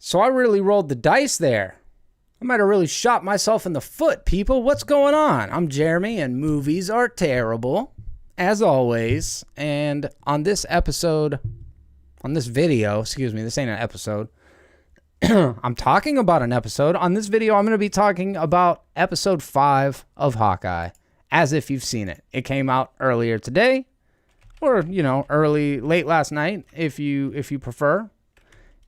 So I really rolled the dice there. I might have really shot myself in the foot, people. What's going on? I'm Jeremy, and movies are terrible, as always. And on this video, this ain't an episode. I'm talking about an episode. On this video, I'm going to be talking about episode 5 of Hawkeye, as if you've seen it. It came out earlier today, or, late last night, if you prefer.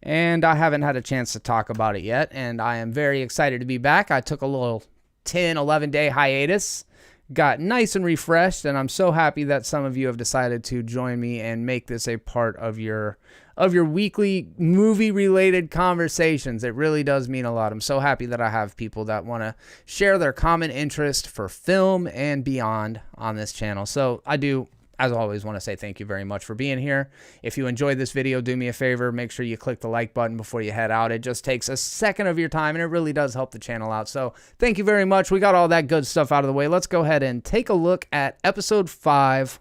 And I haven't had a chance to talk about it yet, and I am very excited to be back. I took a little 10, 11-day hiatus, got nice and refreshed, and I'm so happy that some of you have decided to join me and make this a part of your weekly movie-related conversations. It really does mean a lot. I'm so happy that I have people that want to share their common interest for film and beyond on this channel. So I do, as always, want to say thank you very much for being here. If you enjoyed this video, do me a favor. Make sure you click the like button before you head out. It just takes a second of your time, and it really does help the channel out. So thank you very much. We got all that good stuff out of the way. Let's go ahead and take a look at episode 5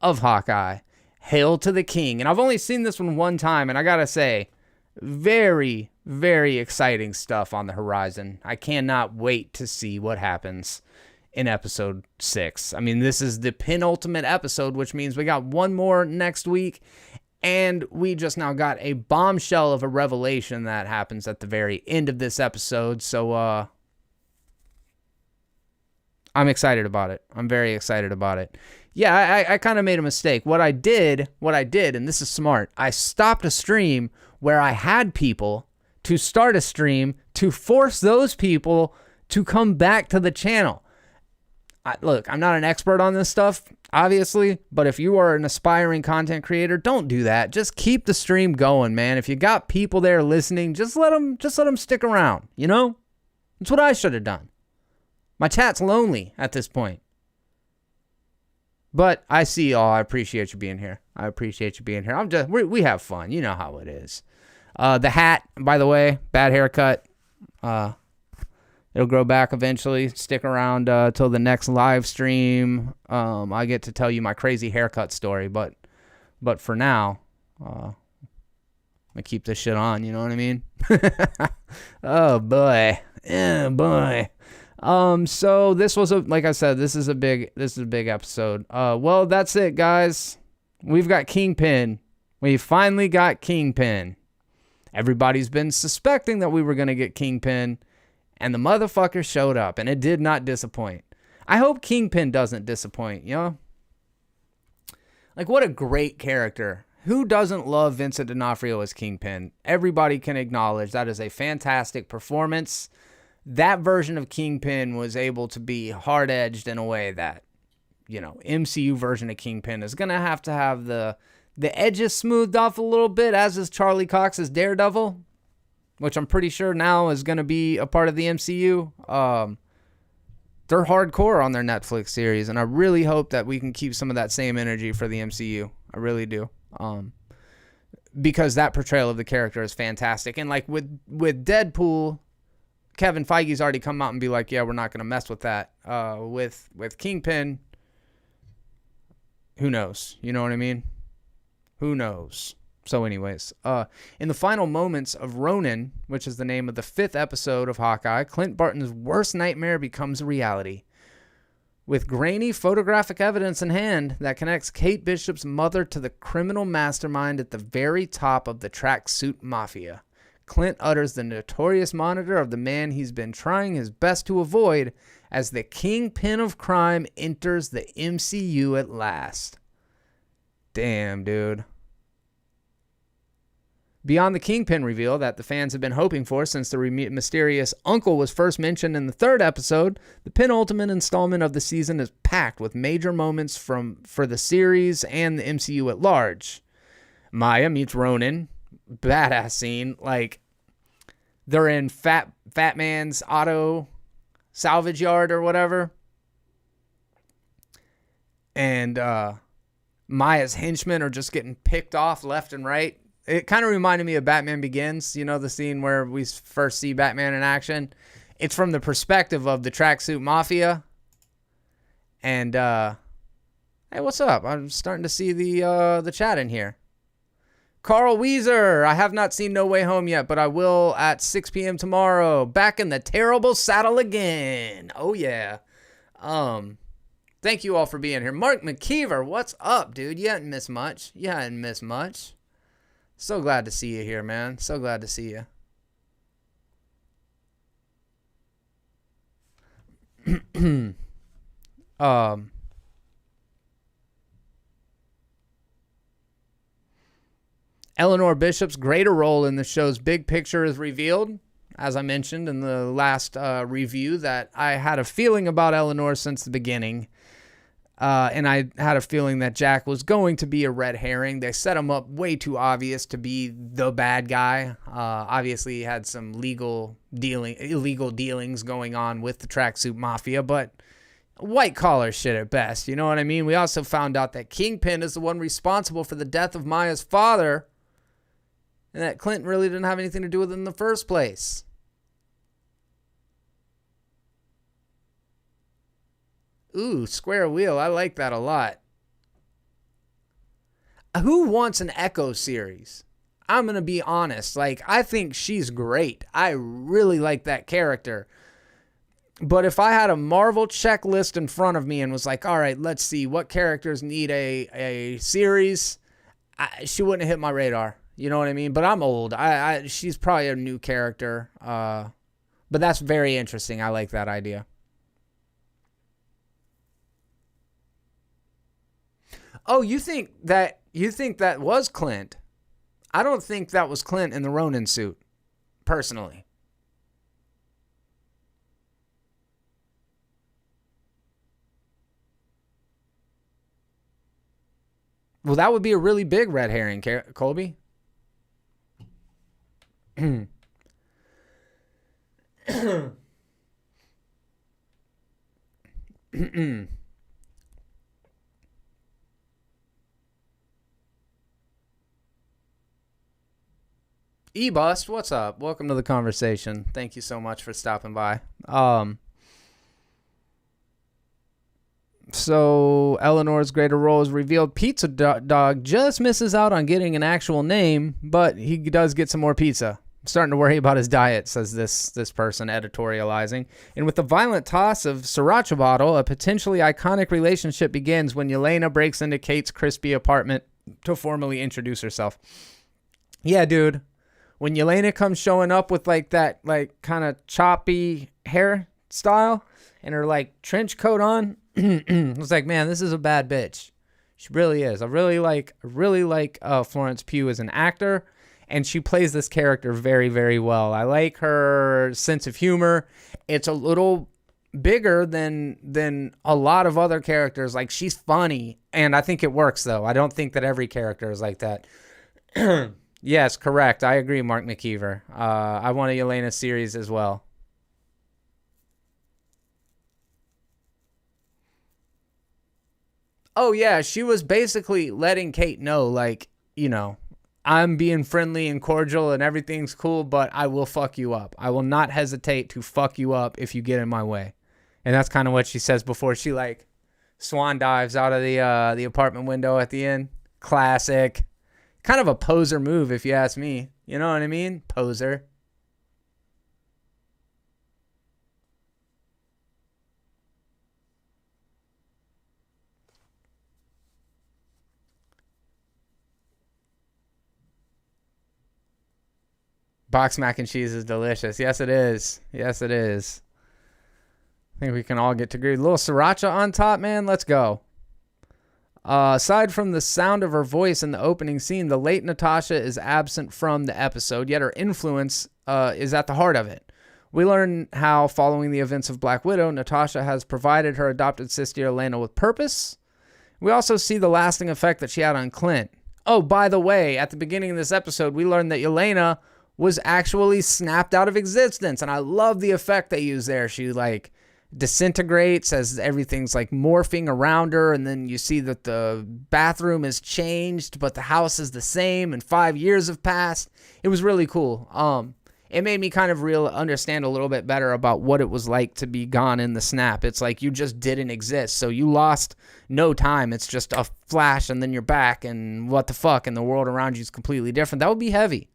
of Hawkeye, Hail to the King. And I've only seen this one time, and I got to say, very, very exciting stuff on the horizon. I cannot wait to see what happens in episode 6. I mean, this is the penultimate episode, which means we got one more next week, and we just now got a bombshell of a revelation that happens at the very end of this episode. So I'm excited about it. I'm very excited about it. Yeah, I kind of made a mistake. What I did, and this is smart, I stopped a stream where I had people to start a stream to force those people to come back to the channel. Look, I'm not an expert on this stuff, obviously, but if you are an aspiring content creator, don't do that. Just keep the stream going, man. If you got people there listening, just let them stick around, you know? That's what I should have done. My chat's lonely at this point. But I see y'all. I appreciate you being here. We have fun. You know how it is. The hat, by the way, bad haircut. It'll grow back eventually. Stick around till the next live stream. I get to tell you my crazy haircut story. But for now, I'm gonna keep this shit on. You know what I mean? Oh boy. So this was like I said, this is a big episode. Well, that's it, guys. We've got Kingpin. We finally got Kingpin. Everybody's been suspecting that we were gonna get Kingpin. And the motherfucker showed up, and it did not disappoint. I hope Kingpin doesn't disappoint, you know? Like, what a great character. Who doesn't love Vincent D'Onofrio as Kingpin? Everybody can acknowledge that is a fantastic performance. That version of Kingpin was able to be hard-edged in a way that, MCU version of Kingpin is going to have the edges smoothed off a little bit, as is Charlie Cox's Daredevil, which I'm pretty sure now is going to be a part of the MCU. They're hardcore on their Netflix series, and I really hope that we can keep some of that same energy for the MCU. I really do. Because that portrayal of the character is fantastic. And like with Deadpool, Kevin Feige's already come out and be like, yeah, we're not going to mess with that. With Kingpin, who knows? You know what I mean? Who knows? So anyways, in the final moments of Ronan, which is the name of the 5th episode of Hawkeye, Clint Barton's worst nightmare becomes a reality. With grainy photographic evidence in hand that connects Kate Bishop's mother to the criminal mastermind at the very top of the tracksuit mafia, Clint utters the notorious moniker of the man he's been trying his best to avoid as the kingpin of crime enters the MCU at last. Damn, dude. Beyond the Kingpin reveal that the fans have been hoping for since the mysterious uncle was first mentioned in the 3rd episode, the penultimate installment of the season is packed with major moments for the series and the MCU at large. Maya meets Ronan, badass scene, like they're in Fat Man's auto salvage yard or whatever, and Maya's henchmen are just getting picked off left and right. It kind of reminded me of Batman Begins, the scene where we first see Batman in action. It's from the perspective of the tracksuit mafia. And, hey, what's up? I'm starting to see the chat in here. Carl Weezer, I have not seen No Way Home yet, but I will at 6 p.m. tomorrow. Back in the terrible saddle again. Oh, yeah. Thank you all for being here. Mark McKeever, what's up, dude? You hadn't missed much. So glad to see you here, man. So glad to see you. Eleanor Bishop's greater role in the show's big picture is revealed. As I mentioned in the last review, that I had a feeling about Eleanor since the beginning. And I had a feeling that Jack was going to be a red herring. They set him up way too obvious to be the bad guy. Obviously, he had some illegal dealings going on with the Tracksuit Mafia, but white collar shit at best. You know what I mean? We also found out that Kingpin is the one responsible for the death of Maya's father, and that Clint really didn't have anything to do with it in the first place. Ooh, square wheel. I like that a lot. Who wants an Echo series? I'm going to be honest. I think she's great. I really like that character. But if I had a Marvel checklist in front of me and was like, all right, let's see what characters need a series, she wouldn't have hit my radar. You know what I mean? But I'm old. She's probably a new character. But that's very interesting. I like that idea. Oh, you think that was Clint? I don't think that was Clint in the Ronan suit, personally. Well, that would be a really big red herring, Colby. E-Bust, what's up? Welcome to the conversation. Thank you so much for stopping by. So Eleanor's greater role is revealed. Pizza Dog just misses out on getting an actual name, but he does get some more pizza. I'm starting to worry about his diet, says this person editorializing. And with the violent toss of sriracha bottle, a potentially iconic relationship begins when Yelena breaks into Kate's crispy apartment to formally introduce herself. Yeah, dude. When Yelena comes showing up with that kind of choppy hairstyle and her trench coat on, I was like, man, this is a bad bitch. She really is. I really like Florence Pugh as an actor, and she plays this character very, very well. I like her sense of humor. It's a little bigger than a lot of other characters. She's funny, and I think it works though. I don't think that every character is like that. Yes, correct. I agree, Mark McKeever. I want a Yelena series as well. Oh, yeah, she was basically letting Kate know, I'm being friendly and cordial and everything's cool, but I will fuck you up. I will not hesitate to fuck you up if you get in my way. And that's kind of what she says before she, swan dives out of the apartment window at the end. Classic. Kind of a poser move, if you ask me. You know what I mean? Poser. Box mac and cheese is delicious. Yes, it is. Yes, it is. I think we can all get to agree. A little sriracha on top, man. Let's go. Aside from the sound of her voice in the opening scene, the late Natasha is absent from the episode, yet her influence is at the heart of it. We learn how, following the events of Black Widow, Natasha has provided her adopted sister Yelena with purpose. We also see the lasting effect that she had on Clint. Oh, by the way, at the beginning of this episode, we learned that Yelena was actually snapped out of existence, and I love the effect they use there. She, disintegrates as everything's morphing around her, and then you see that the bathroom is changed but the house is the same and 5 years have passed. It was really cool. it made me kind of understand a little bit better about what it was like to be gone in the snap. It's like you just didn't exist. So you lost no time. It's just a flash and then you're back and what the fuck, and the world around you is completely different. That would be heavy.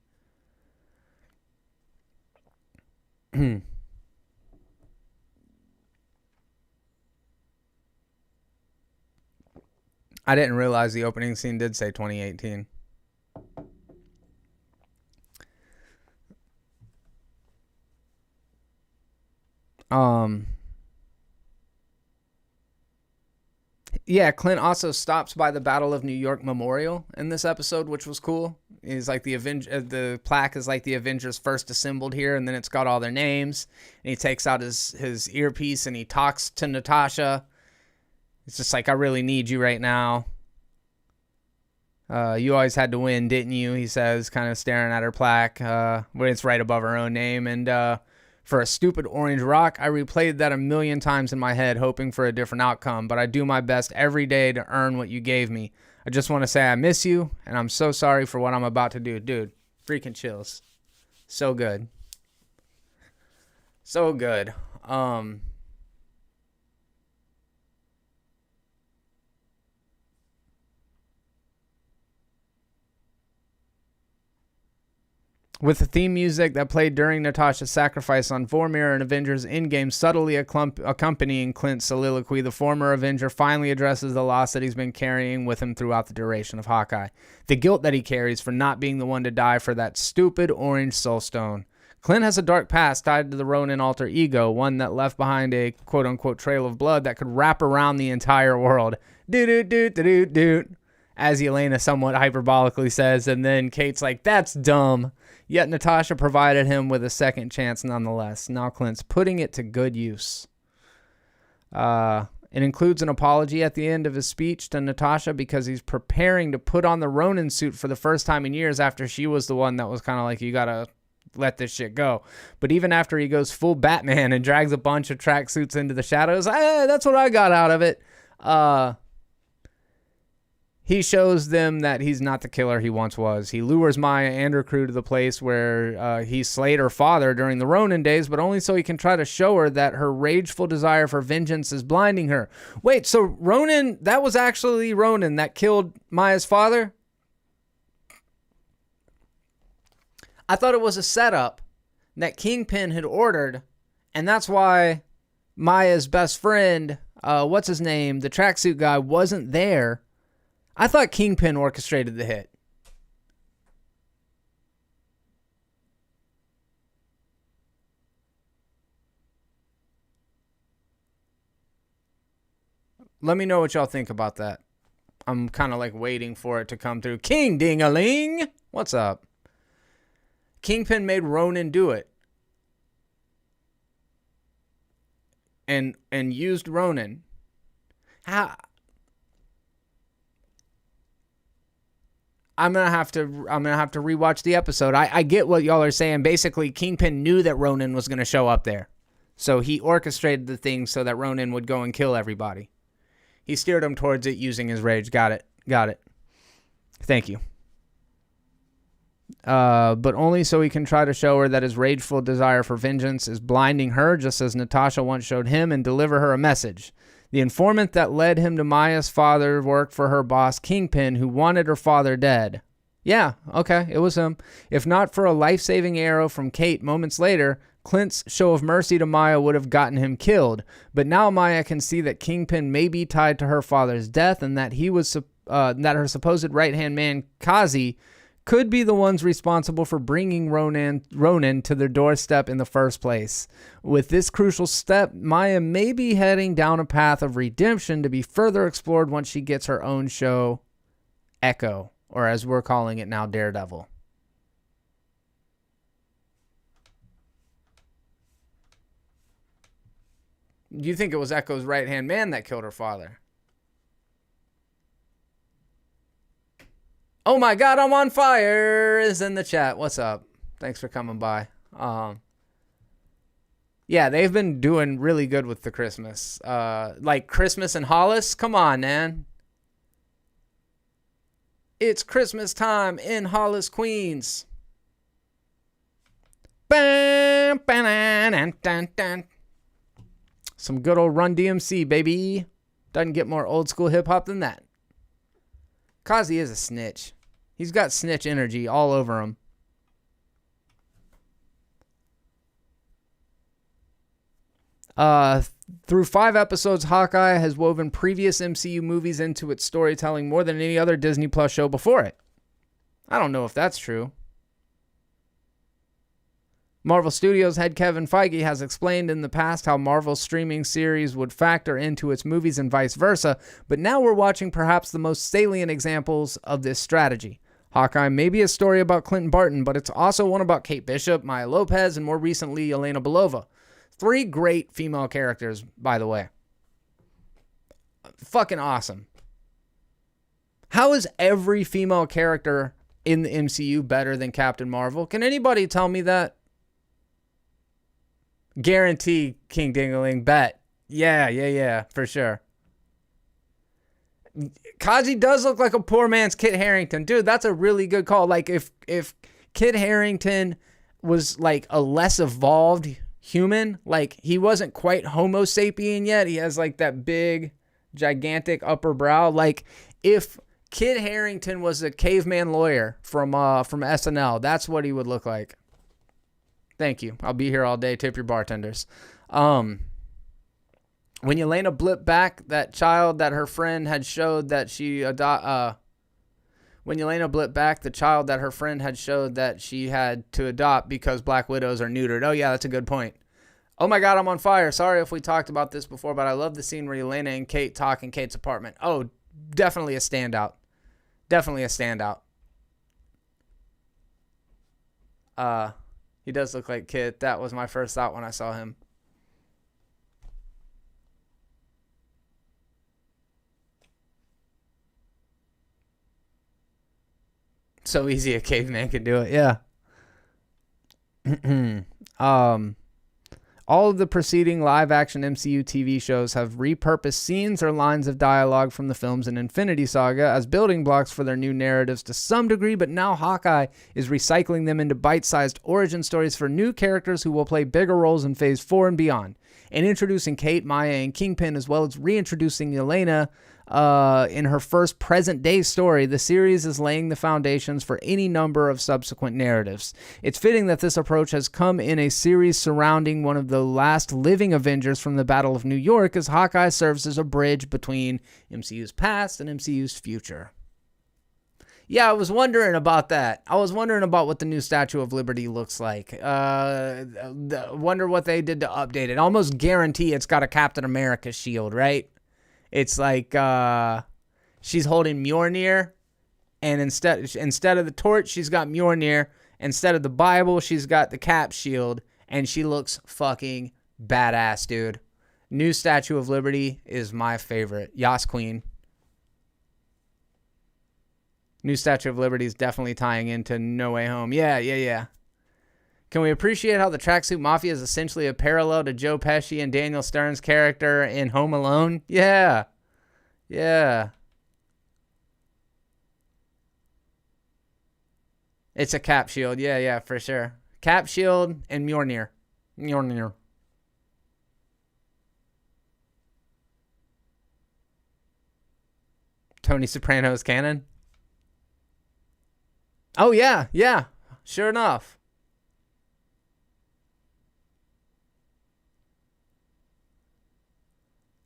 I didn't realize the opening scene did say 2018. Yeah, Clint also stops by the Battle of New York Memorial in this episode, which was cool. He's like the plaque is like the Avengers first assembled here, and then it's got all their names. And he takes out his earpiece and he talks to Natasha. It's just like, I really need you right now. You always had to win, didn't you? He says, kind of staring at her plaque, where it's right above her own name. And for a stupid orange rock, I replayed that 1,000,000 times in my head, hoping for a different outcome. But I do my best every day to earn what you gave me. I just want to say I miss you, and I'm so sorry for what I'm about to do. Dude, freaking chills. So good. So good. With the theme music that played during Natasha'S Sacrifice on Vormir and Avengers Endgame subtly accompanying Clint's soliloquy, the former Avenger finally addresses the loss that he's been carrying with him throughout the duration of Hawkeye. The guilt that he carries for not being the one to die for that stupid orange soulstone. Clint has a dark past tied to the Ronan alter ego, one that left behind a quote-unquote trail of blood that could wrap around the entire world. Do-do-do-do-do-do. As Yelena somewhat hyperbolically says, and then Kate's like, that's dumb. Yet Natasha provided him with a second chance nonetheless. Now Clint's putting it to good use. It includes an apology at the end of his speech to Natasha because he's preparing to put on the Ronan suit for the first time in years after she was the one that was kind of like, you gotta let this shit go. But even after he goes full Batman and drags a bunch of tracksuits into the shadows, that's what I got out of it. He shows them that he's not the killer he once was. He lures Maya and her crew to the place where he slayed her father during the Ronan days, but only so he can try to show her that her rageful desire for vengeance is blinding her. Wait, so Ronan, that was actually Ronan that killed Maya's father? I thought it was a setup that Kingpin had ordered, and that's why Maya's best friend, what's his name, the tracksuit guy, wasn't there. I thought Kingpin orchestrated the hit. Let me know what y'all think about that. I'm kind of like waiting for it to come through. King Ding-a-ling! What's up? Kingpin made Ronan do it. And used Ronan. How... I'm gonna have to rewatch the episode. I get what y'all are saying. Basically, Kingpin knew that Ronan was gonna show up there, so he orchestrated the thing so that Ronan would go and kill everybody. He steered him towards it using his rage. Got it. Thank you. But only so he can try to show her that his rageful desire for vengeance is blinding her, just as Natasha once showed him, and deliver her a message. The informant that led him to Maya's father worked for her boss, Kingpin, who wanted her father dead. Yeah, okay, it was him. If not for a life-saving arrow from Kate moments later, Clint's show of mercy to Maya would have gotten him killed. But now Maya can see that Kingpin may be tied to her father's death, and that that her supposed right-hand man, Kazi, could be the ones responsible for bringing Ronan to their doorstep in the first place. With this crucial step, Maya may be heading down a path of redemption to be further explored once she gets her own show, Echo, or as we're calling it now, Daredevil. Do you think it was Echo's right-hand man that killed her father? Oh my God, I'm on fire is in the chat. What's up? Thanks for coming by. Yeah, they've been doing really good with the Christmas. Like Christmas in Hollis. Come on, man. It's Christmas time in Hollis, Queens. Some good old Run DMC, baby. Doesn't get more old school hip hop than that. Kazi is a snitch. He's got snitch energy all over him. Through 5 episodes, Hawkeye has woven previous MCU movies into its storytelling more than any other Disney Plus show before it. I don't know if that's true. Marvel Studios head Kevin Feige has explained in the past how Marvel's streaming series would factor into its movies and vice versa, but now we're watching perhaps the most salient examples of this strategy. Hawkeye may be a story about Clint Barton, but it's also one about Kate Bishop, Maya Lopez, and more recently, Yelena Belova. 3 great female characters, by the way. Fucking awesome. How is every female character in the MCU better than Captain Marvel? Can anybody tell me that? Guarantee, King Dingaling, bet. Yeah, for sure. Kazi does look like a poor man's Kit Harington. Dude, that's a really good call. Like, if Kit Harington was, like, a less evolved human, like, he wasn't quite Homo sapien yet. He has, like, that big, gigantic upper brow. Like, if Kit Harington was a caveman lawyer from SNL, that's what he would look like. Thank you. I'll be here all day. Tip your bartenders. When Yelena blipped back that child that her friend had showed that she when Yelena blipped back the child that her friend had showed that she had to adopt because Black Widows are neutered. Oh yeah, that's a good point. Oh my God, I'm on fire. Sorry if we talked about this before, but I love the scene where Yelena and Kate talk in Kate's apartment. Oh, definitely a standout. Definitely a standout. He does look like Kit. That was my first thought when I saw him. So easy a caveman could do it. Yeah. All of the preceding live-action MCU TV shows have repurposed scenes or lines of dialogue from the films in Infinity Saga as building blocks for their new narratives to some degree, but now Hawkeye is recycling them into bite-sized origin stories for new characters who will play bigger roles in Phase 4 and beyond. And introducing Kate, Maya, and Kingpin, as well as reintroducing Yelena in her first present-day story, the series is laying the foundations for any number of subsequent narratives. It's fitting that this approach has come in a series surrounding one of the last living Avengers from the Battle of New York, as Hawkeye serves as a bridge between MCU's past and MCU's future. Yeah, I was wondering about that. I was wondering about what the new Statue of Liberty looks like. Wonder what they did to update it. Almost guarantee it's got a Captain America shield, right? It's like she's holding Mjolnir, and instead of the torch, she's got Mjolnir. Instead of the Bible, she's got the Cap shield, and she looks fucking badass, dude. New Statue of Liberty is my favorite. Yas Queen. New Statue of Liberty is definitely tying into No Way Home. Yeah. Can we appreciate how the Tracksuit Mafia is essentially a parallel to Joe Pesci and Daniel Stern's character in Home Alone? Yeah. It's a Cap shield. Yeah, for sure. Cap shield and Mjolnir. Tony Soprano's canon? Oh, yeah. Sure enough.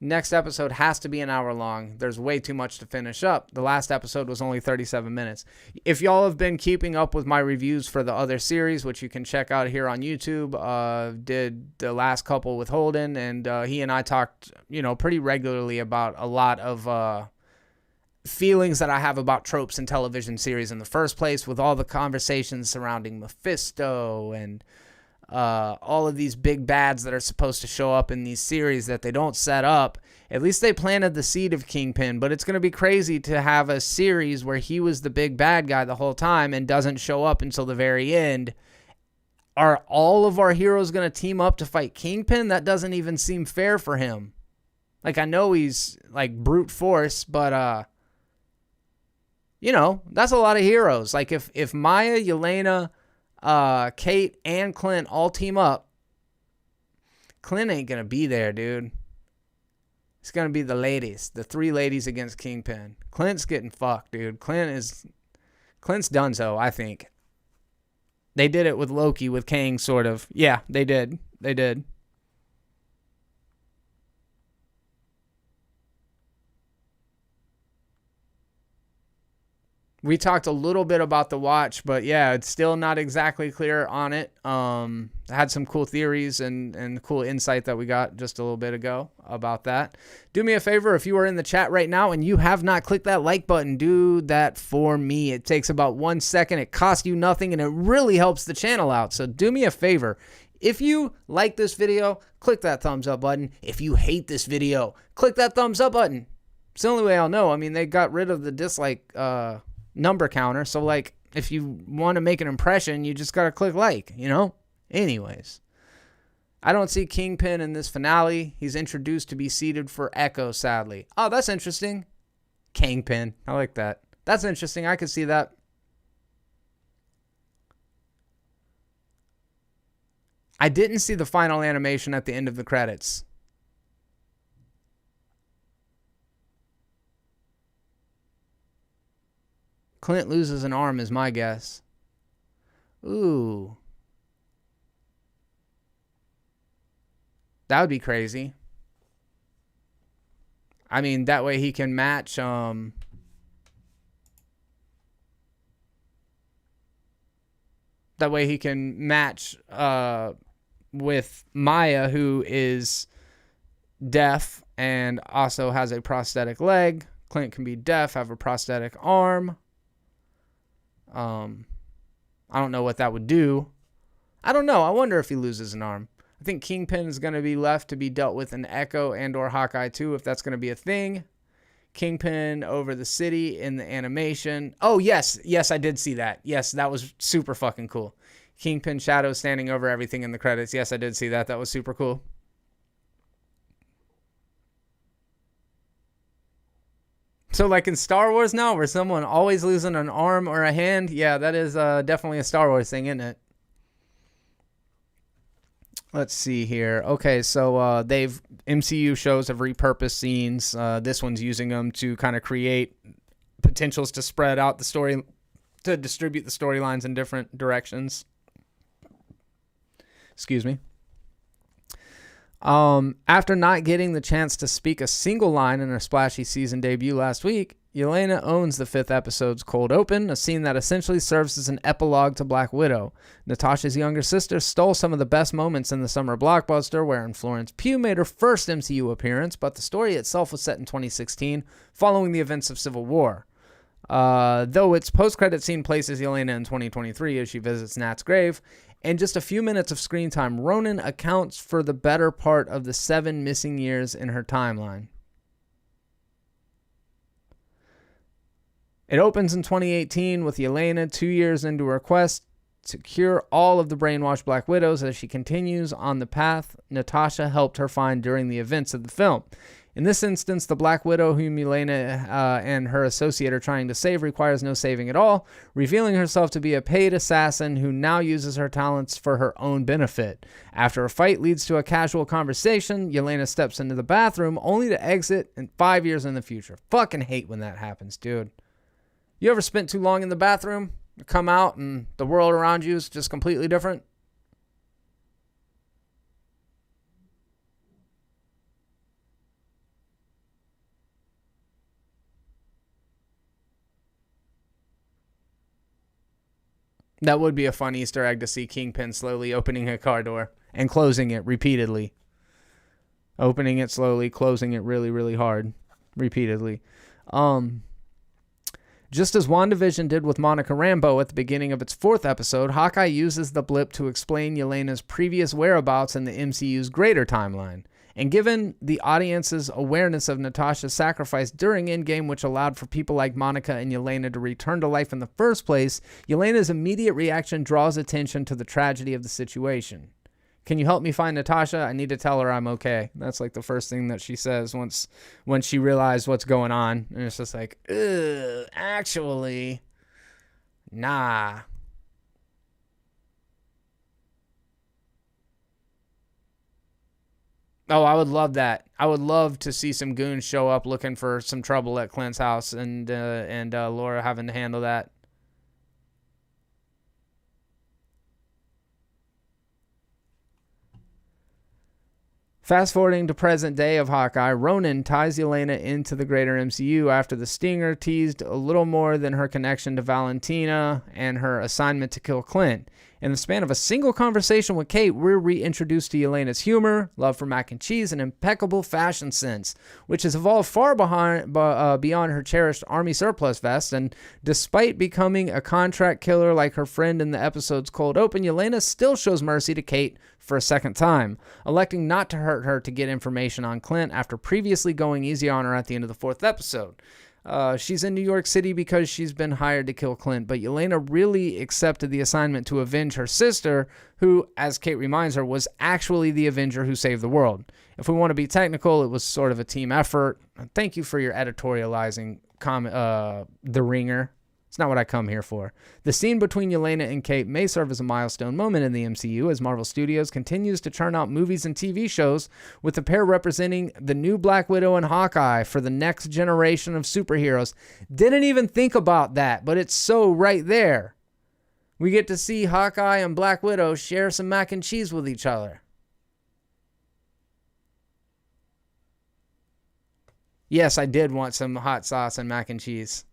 Next episode has to be an hour long. There's way too much to finish up. The last episode was only 37 minutes. If y'all have been keeping up with my reviews for the other series, which you can check out here on YouTube, did the last couple with Holden, and he and I talked, pretty regularly about a lot of feelings that I have about tropes in television series in the first place, with all the conversations surrounding Mephisto and all of these big bads that are supposed to show up in these series that they don't set up. At least they planted the seed of Kingpin, but it's going to be crazy to have a series where he was the big bad guy the whole time and doesn't show up until the very end. Are all of our heroes going to team up to fight Kingpin? That doesn't even seem fair for him. Like, I know he's like brute force, but that's a lot of heroes. Like, if Maya, Yelena, Kate and Clint all team up, Clint ain't going to be there, dude. It's going to be the ladies, the 3 ladies against Kingpin. Clint's getting fucked, dude. Clint's donezo, I think. They did it with Loki, with Kang, sort of. Yeah, they did. They did. We talked a little bit about the watch, but yeah, it's still not exactly clear on it. Had some cool theories and cool insight that we got just a little bit ago about that. Do me a favor, if you are in the chat right now and you have not clicked that like button, do that for me. It takes about 1 second. It costs you nothing, and it really helps the channel out. So do me a favor. If you like this video, click that thumbs up button. If you hate this video, click that thumbs up button. It's the only way I'll know. I mean, they got rid of the dislike number counter, so like if you want to make an impression, you just gotta click like, you know. Anyways, I don't see Kingpin in this finale. He's introduced to be seated for Echo, sadly. Oh, that's interesting. Kingpin, I like that. That's interesting. I could see that. I didn't see the final animation at the end of the credits. Clint loses an arm is my guess. Ooh. That would be crazy. I mean, that way he can match with Maya, who is deaf and also has a prosthetic leg. Clint can be deaf, have a prosthetic arm. I don't know what that would do. I don't know. I wonder if he loses an arm. I think Kingpin is going to be left to be dealt with in Echo and or Hawkeye 2, if that's going to be a thing. Kingpin over the city in the animation. Oh, yes. Yes, I did see that. Yes, that was super fucking cool. Kingpin shadow standing over everything in the credits. Yes, I did see that. That was super cool. So like in Star Wars now, where someone always losing an arm or a hand, yeah, that is definitely a Star Wars thing, isn't it? Let's see here. Okay, so MCU shows have repurposed scenes. This one's using them to kind of create potentials to spread out the story, to distribute the storylines in different directions. Excuse me. After not getting the chance to speak a single line in her splashy season debut last week, Yelena owns the 5th episode's cold open, a scene that essentially serves as an epilogue to Black Widow. Natasha's younger sister stole some of the best moments in the summer blockbuster, wherein Florence Pugh made her first MCU appearance, but the story itself was set in 2016, following the events of Civil War. Though its post-credit scene places Yelena in 2023 as she visits Nat's grave, and just a few minutes of screen time, Ronan accounts for the better part of the 7 missing years in her timeline. It opens in 2018 with Yelena 2 years into her quest to cure all of the brainwashed Black Widows as she continues on the path Natasha helped her find during the events of the film. In this instance, the Black Widow whom Yelena and her associate are trying to save requires no saving at all, revealing herself to be a paid assassin who now uses her talents for her own benefit. After a fight leads to a casual conversation, Yelena steps into the bathroom only to exit in 5 years in the future. Fucking hate when that happens, dude. You ever spent too long in the bathroom, come out, and the world around you is just completely different? That would be a fun Easter egg to see Kingpin slowly opening a car door and closing it repeatedly. Opening it slowly, closing it really, really hard, repeatedly. Just as WandaVision did with Monica Rambeau at the beginning of its 4th episode, Hawkeye uses the blip to explain Yelena's previous whereabouts in the MCU's greater timeline. And given the audience's awareness of Natasha'S sacrifice during Endgame, which allowed for people like Monica and Yelena to return to life in the first place, Yelena's immediate reaction draws attention to the tragedy of the situation. Can you help me find Natasha? I need to tell her I'm okay. That's like the first thing that she says once she realized what's going on. And it's just like, actually, nah. Oh, I would love that. I would love to see some goons show up looking for some trouble at Clint's house, and Laura having to handle that. Fast forwarding to present day of Hawkeye, Ronan ties Yelena into the greater MCU after the Stinger teased a little more than her connection to Valentina and her assignment to kill Clint. In the span of a single conversation with Kate, we're reintroduced to Yelena's humor, love for mac and cheese, and impeccable fashion sense, which has evolved far beyond her cherished army surplus vest. And despite becoming a contract killer like her friend in the episode's cold open, Yelena still shows mercy to Kate for a second time, electing not to hurt her to get information on Clint after previously going easy on her at the end of the 4th episode. She's in New York City because she's been hired to kill Clint, but Yelena really accepted the assignment to avenge her sister, who, as Kate reminds her, was actually the Avenger who saved the world. If we want to be technical, it was sort of a team effort. Thank you for your editorializing, The Ringer. It's not what I come here for. The scene between Yelena and Kate may serve as a milestone moment in the MCU as Marvel Studios continues to churn out movies and TV shows, with the pair representing the new Black Widow and Hawkeye for the next generation of superheroes. Didn't even think about that, but it's so right there. We get to see Hawkeye and Black Widow share some mac and cheese with each other. Yes, I did want some hot sauce and mac and cheese.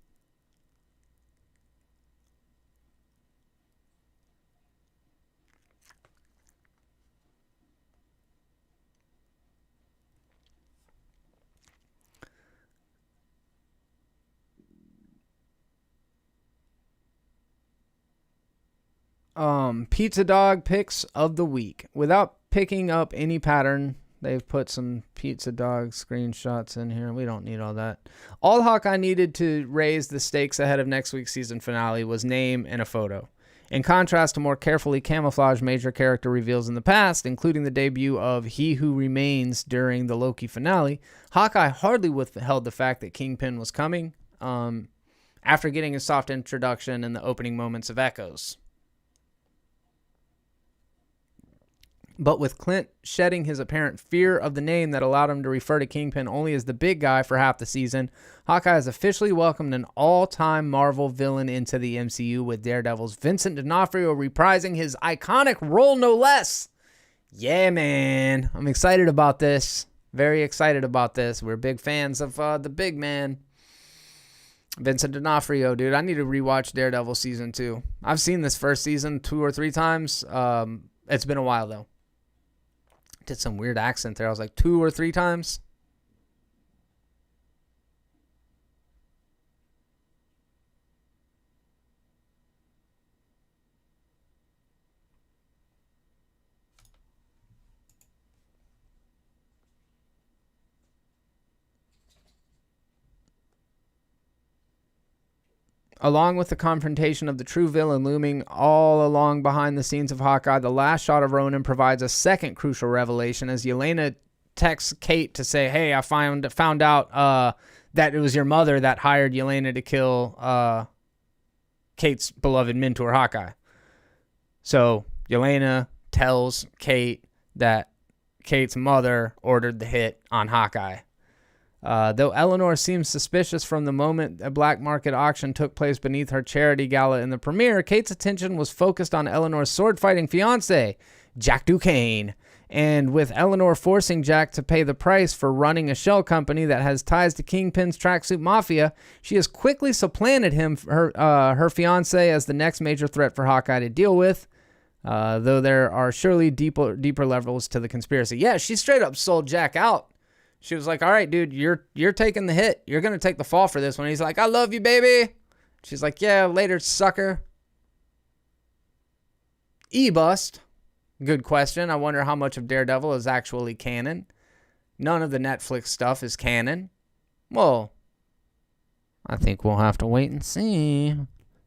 Pizza dog picks of the week. Without picking up any pattern, they've put some pizza dog screenshots in here. We don't need all that. All Hawkeye needed to raise the stakes ahead of next week's season finale was name and a photo. In contrast to more carefully camouflaged major character reveals in the past, including the debut of He Who Remains during the Loki finale, Hawkeye hardly withheld the fact that Kingpin was coming, after getting a soft introduction in the opening moments of Echoes. But with Clint shedding his apparent fear of the name that allowed him to refer to Kingpin only as the big guy for half the season, Hawkeye has officially welcomed an all-time Marvel villain into the MCU, with Daredevil's Vincent D'Onofrio reprising his iconic role, no less. Yeah, man. I'm excited about this. Very excited about this. We're big fans of the big man. Vincent D'Onofrio, dude. I need to rewatch Daredevil Season 2. I've seen this first season 2 or 3 times. It's been a while, though. Did some weird accent there. I was like 2 or 3 times. Along with the confrontation of the true villain looming all along behind the scenes of Hawkeye, the last shot of Ronan provides a second crucial revelation as Yelena texts Kate to say, hey, I found out that it was your mother that hired Yelena to kill Kate's beloved mentor, Hawkeye. So Yelena tells Kate that Kate's mother ordered the hit on Hawkeye. Though Eleanor seems suspicious from the moment a black market auction took place beneath her charity gala in the premiere, Kate's attention was focused on Eleanor's sword-fighting fiancé, Jack Duquesne. And with Eleanor forcing Jack to pay the price for running a shell company that has ties to Kingpin's tracksuit mafia, she has quickly supplanted her fiancé as the next major threat for Hawkeye to deal with. Though there are surely deeper levels to the conspiracy. Yeah, she straight up sold Jack out. She was like, all right, dude, you're taking the hit. You're going to take the fall for this one. He's like, I love you, baby. She's like, yeah, later, sucker. E-bust. Good question. I wonder how much of Daredevil is actually canon. None of the Netflix stuff is canon. Well, I think we'll have to wait and see.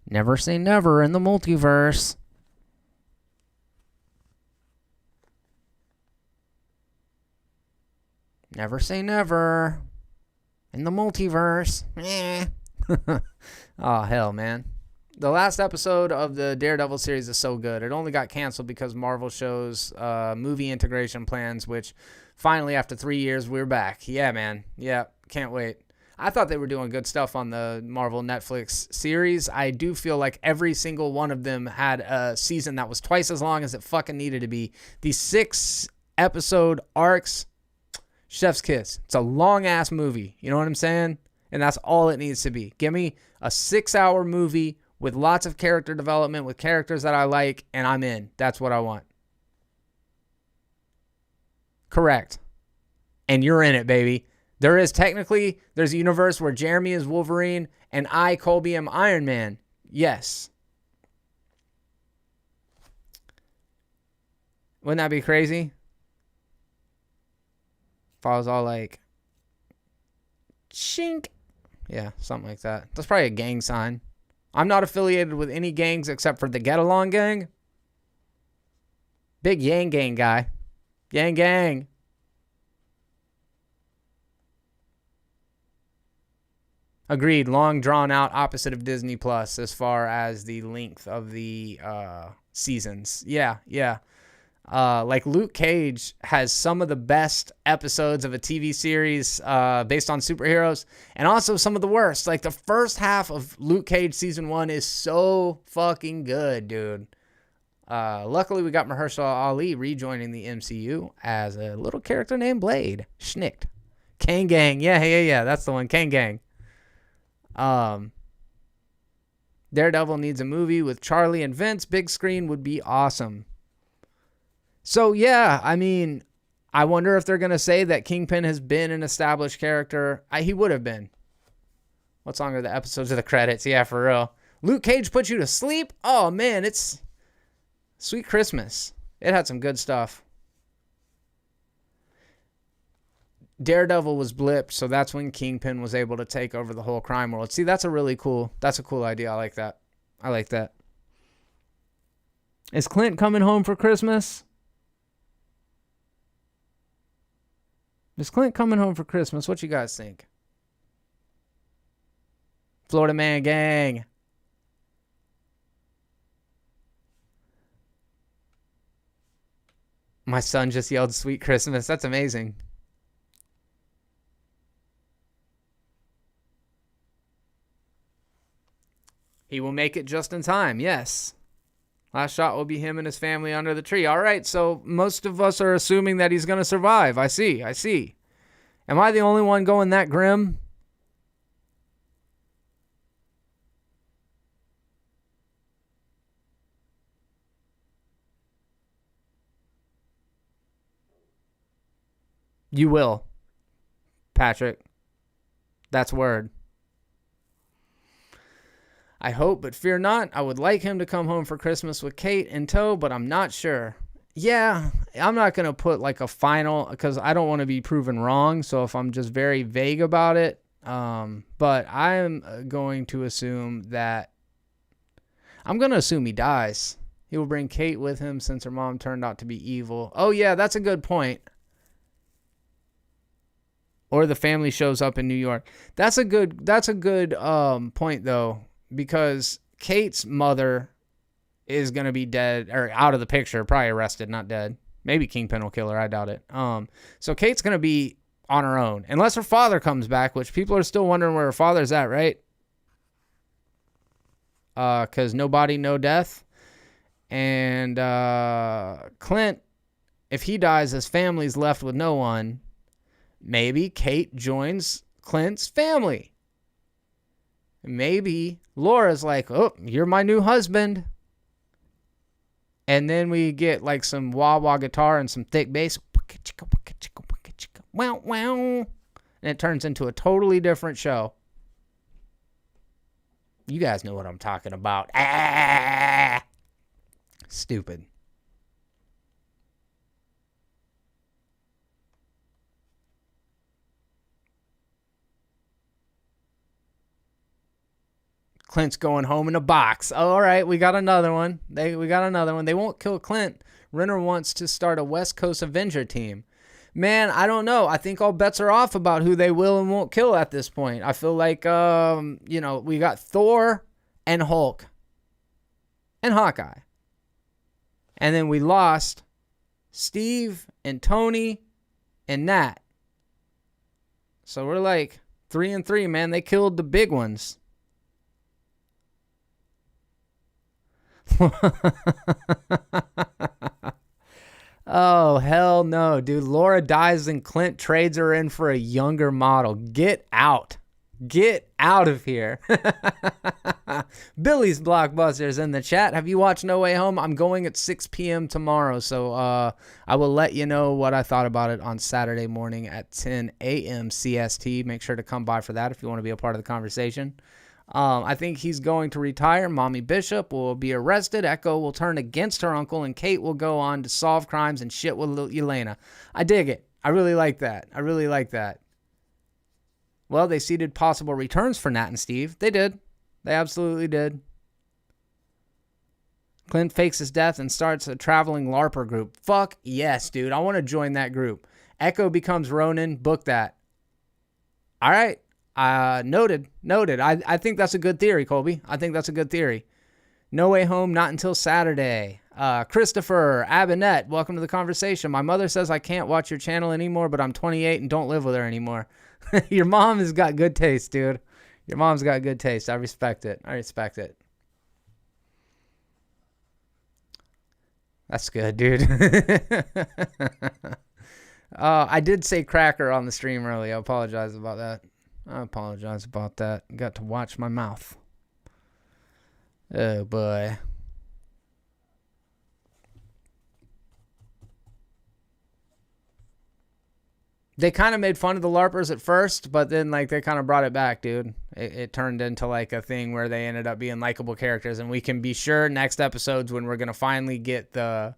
Never say never in the multiverse. Never say never in the multiverse. Oh, hell, man. The last episode of the Daredevil series is so good. It only got canceled because Marvel shows movie integration plans, which Finally, after 3 years, we're back. Yeah, man. Yeah, can't wait. I thought they were doing good stuff on the Marvel Netflix series. I do feel like every single one of them had a season that was twice as long as it fucking needed to be. These 6-episode arcs, chef's kiss. It's a long-ass movie. You know what I'm saying? And that's all it needs to be. Give me a 6-hour movie with lots of character development, with characters that I like, and I'm in. That's what I want. Correct. And you're in it, baby. There's a universe where Jeremy is Wolverine and I, Colby, am Iron Man. Yes. Wouldn't that be crazy? If I was all like, chink. Yeah, something like that. That's probably a gang sign. I'm not affiliated with any gangs except for the Get Along Gang. Big Yang Gang guy. Yang Gang. Agreed. Long drawn out, opposite of Disney Plus as far as the length of the seasons. Yeah. Like Luke Cage has some of the best episodes of a TV series based on superheroes, and also some of the worst. Like the first half of Luke Cage season 1 is so fucking good, dude. Luckily, we got Mahershala Ali rejoining the MCU as a little character named Blade. Schnicked. Kang Gang. Yeah. That's the one. Kang Gang. Daredevil needs a movie with Charlie and Vince. Big screen would be awesome. So, yeah, I mean, I wonder if they're going to say that Kingpin has been an established character. He would have been. What song are the episodes of the credits? Yeah, for real. Luke Cage put you to sleep? Oh, man, it's Sweet Christmas. It had some good stuff. Daredevil was blipped, so that's when Kingpin was able to take over the whole crime world. See, that's a cool idea. I like that. Is Clint coming home for Christmas? What you guys think? Florida Man Gang. My son just yelled Sweet Christmas. That's amazing. He will make it just in time, yes. Last shot will be him and his family under the tree. All right, so most of us are assuming that he's going to survive. I see. Am I the only one going that grim? You will, Patrick. That's word. I hope, but fear not. I would like him to come home for Christmas with Kate in tow, but I'm not sure. Yeah, I'm not going to put like a final, because I don't want to be proven wrong. So if I'm just very vague about it, but I'm going to assume he dies. He will bring Kate with him since her mom turned out to be evil. Oh yeah, that's a good point. Or the family shows up in New York. That's a good point though. Because Kate's mother is going to be dead, or out of the picture, probably arrested, not dead. Maybe Kingpin will kill her. I doubt it. So Kate's going to be on her own. Unless her father comes back, which people are still wondering where her father's at, right? Because no body, no death. And Clint, if he dies, his family's left with no one. Maybe Kate joins Clint's family. Maybe Laura's like, oh, you're my new husband. And then we get like some wah-wah guitar and some thick bass. Wow, wow. And it turns into a totally different show. You guys know what I'm talking about. Ah! Stupid. Clint's going home in a box. Oh, all right, we got another one. They won't kill Clint. Renner wants to start a West Coast Avenger team. Man, I don't know. I think all bets are off about who they will and won't kill at this point. I feel like, we got Thor and Hulk and Hawkeye. And then we lost Steve and Tony and Nat. So we're like 3-3, man. They killed the big ones. Oh, hell no, dude. Laura dies and Clint trades her in for a younger model. Get out. Get out of here. Billy's Blockbusters in the chat. Have you watched No Way Home? I'm going at 6 p.m. tomorrow, so I will let you know what I thought about it on Saturday morning at 10 a.m. CST. Make sure to come by for that if you want to be a part of the conversation. I think he's going to retire. Mommy Bishop will be arrested. Echo will turn against her uncle, and Kate will go on to solve crimes and shit with Yelena. I dig it. I really like that. I really like that. Well, they seeded possible returns for Nat and Steve. They did. They absolutely did. Clint fakes his death and starts a traveling LARPer group. Fuck yes, dude. I want to join that group. Echo becomes Ronan. Book that. All right. Noted. I think that's a good theory, Colby. I think that's a good theory. No Way Home, not until Saturday. Christopher Abinette, welcome to the conversation. My mother says I can't watch your channel anymore, but I'm 28 and don't live with her anymore. Your mom has got good taste, dude. Your mom's got good taste. I respect it. That's good, dude. I did say cracker on the stream earlier. I apologize about that. Got to watch my mouth. Oh, boy. They kind of made fun of the LARPers at first, but then like they kind of brought it back, dude. It turned into like a thing where they ended up being likable characters, and we can be sure next episodes when we're going to finally get the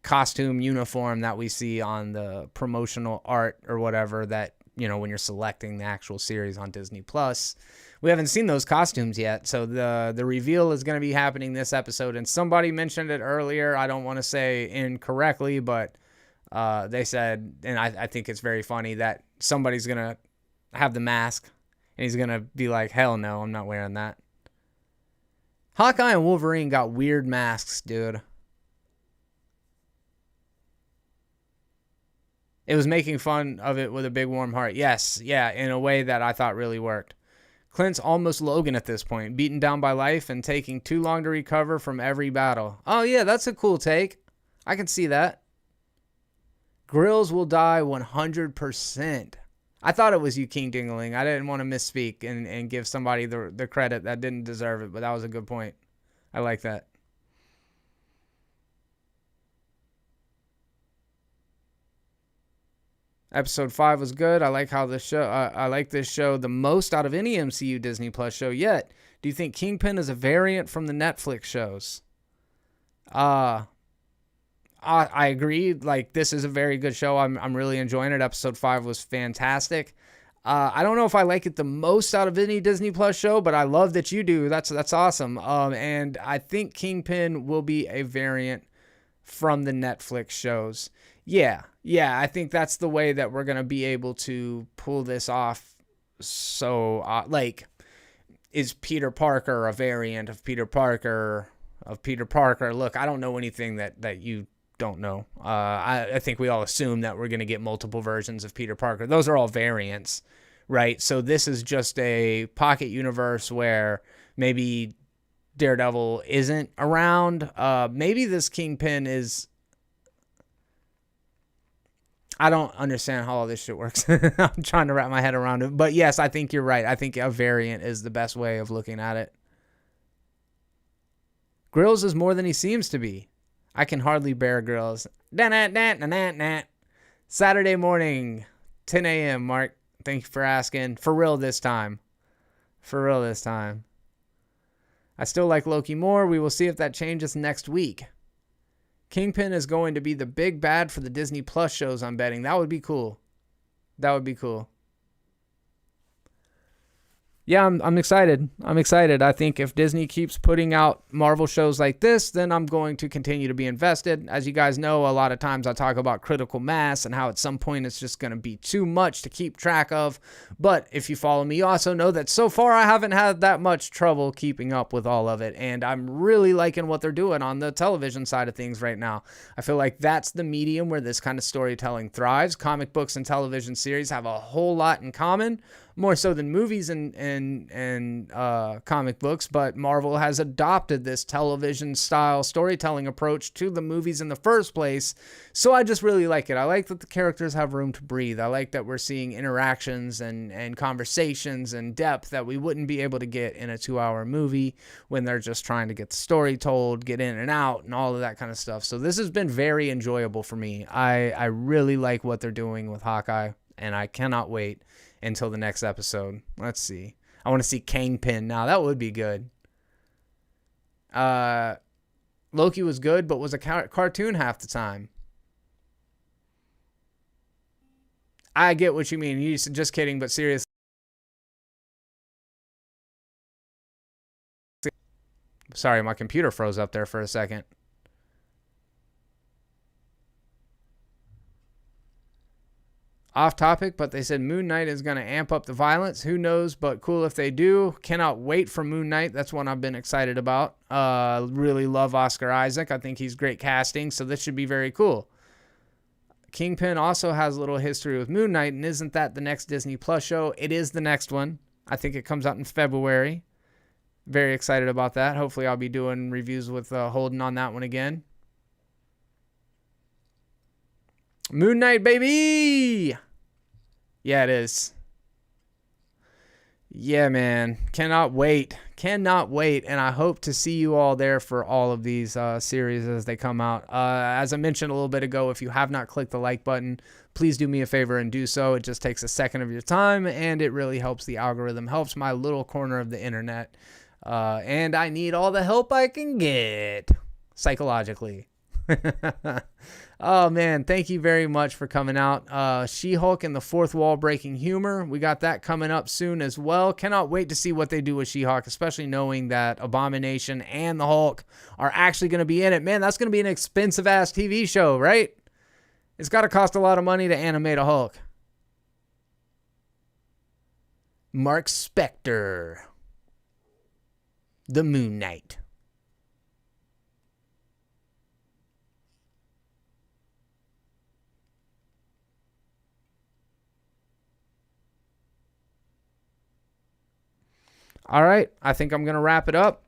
costume uniform that we see on the promotional art or whatever that, you know, when you're selecting the actual series on Disney Plus. We haven't seen those costumes yet, so the reveal is going to be happening this episode, and somebody mentioned it earlier. I don't want to say incorrectly, but they said, and I think it's very funny, that somebody's going to have the mask, and he's going to be like, hell no, I'm not wearing that. Hawkeye and Wolverine got weird masks, dude. It was making fun of it with a big warm heart. Yes, yeah, in a way that I thought really worked. Clint's almost Logan at this point, beaten down by life and taking too long to recover from every battle. Oh, yeah, that's a cool take. I can see that. Grills will die 100%. I thought it was you, King Dingling. I didn't want to misspeak and give somebody the credit that didn't deserve it, but that was a good point. I like that. Episode 5 was good. I like how this show. I like this show the most out of any MCU Disney Plus show yet. Do you think Kingpin is a variant from the Netflix shows? I agree. Like, this is a very good show. I'm really enjoying it. Episode 5 was fantastic. I don't know if I like it the most out of any Disney Plus show, but I love that you do. That's awesome. And I think Kingpin will be a variant from the Netflix shows. Yeah, I think that's the way that we're going to be able to pull this off. So, like, is Peter Parker a variant of Peter Parker? Look, I don't know anything that you don't know. I think we all assume that we're going to get multiple versions of Peter Parker. Those are all variants, right? So this is just a pocket universe where maybe Daredevil isn't around. Maybe this Kingpin is... I don't understand how all this shit works. I'm trying to wrap my head around it. But yes, I think you're right. I think a variant is the best way of looking at it. Grills is more than he seems to be. I can hardly bear Grills. Saturday morning, 10 a.m., Mark. Thank you for asking. For real this time. I still like Loki more. We will see if that changes next week. Kingpin is going to be the big bad for the Disney Plus shows, I'm betting. That would be cool. Yeah, I'm excited. I'm excited. I think if Disney keeps putting out Marvel shows like this, then I'm going to continue to be invested. As you guys know, a lot of times I talk about critical mass and how at some point it's just going to be too much to keep track of. But if you follow me, you also know that so far I haven't had that much trouble keeping up with all of it. And I'm really liking what they're doing on the television side of things right now. I feel like that's the medium where this kind of storytelling thrives. Comic books and television series have a whole lot in common, more so than movies and comic books, but Marvel has adopted this television style storytelling approach to the movies in the first place. So I just really like it. I like that the characters have room to breathe. I like that we're seeing interactions and conversations and depth that we wouldn't be able to get in a 2-hour movie when they're just trying to get the story told, get in and out, and all of that kind of stuff. So this has been very enjoyable for me. I really like what they're doing with Hawkeye, and I cannot wait until the next episode. Let's see. I want to see Kingpin now. That would be good. Loki was good, but was a cartoon half the time. I get what you mean. You just kidding, but seriously. Sorry, my computer froze up there for a second. Off topic, but they said Moon Knight is going to amp up the violence. Who knows, but cool if they do. Cannot wait for Moon Knight. That's one I've been excited about. Really love Oscar Isaac. I think he's great casting, so this should be very cool. Kingpin also has a little history with Moon Knight, and isn't that the next Disney Plus show? It is the next one. I think it comes out in February. Very excited about that. Hopefully I'll be doing reviews with Holden on that one again. Moon Knight, baby! Yeah, it is. Yeah, man. Cannot wait. Cannot wait. And I hope to see you all there for all of these series as they come out. As I mentioned a little bit ago, if you have not clicked the like button, please do me a favor and do so. It just takes a second of your time, and it really helps the algorithm, helps my little corner of the internet. And I need all the help I can get psychologically. Oh man, thank you very much for coming out. She-Hulk and the fourth wall breaking humor, we got that coming up soon as well. Cannot wait to see what they do with She-Hulk, especially knowing that Abomination and the Hulk are actually going to be in it. Man, that's going to be an expensive ass TV show, right? It's got to cost a lot of money to animate a Hulk. Mark Spector, the Moon Knight. All right, I think I'm going to wrap it up.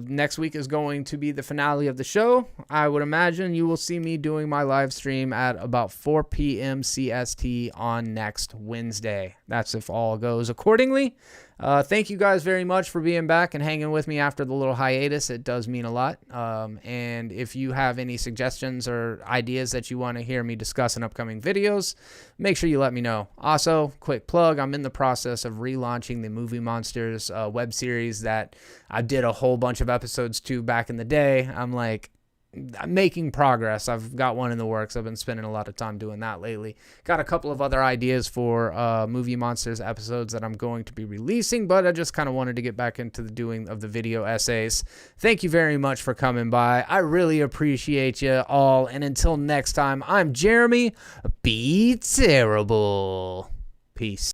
Next week is going to be the finale of the show. I would imagine you will see me doing my live stream at about 4 p.m. CST on next Wednesday. That's if all goes accordingly. Thank you guys very much for being back and hanging with me after the little hiatus. It does mean a lot. And if you have any suggestions or ideas that you want to hear me discuss in upcoming videos, make sure you let me know. Also, quick plug, I'm in the process of relaunching the Movie Monsters web series that I did a whole bunch of episodes to back in the day. I'm making progress. I've got one in the works. I've been spending a lot of time doing that lately. Got a couple of other ideas for Movie Monsters episodes that I'm going to be releasing, but I just kind of wanted to get back into the doing of the video essays. Thank you very much for coming by. I really appreciate you all, and until next time, I'm Jeremy. Be terrible. Peace.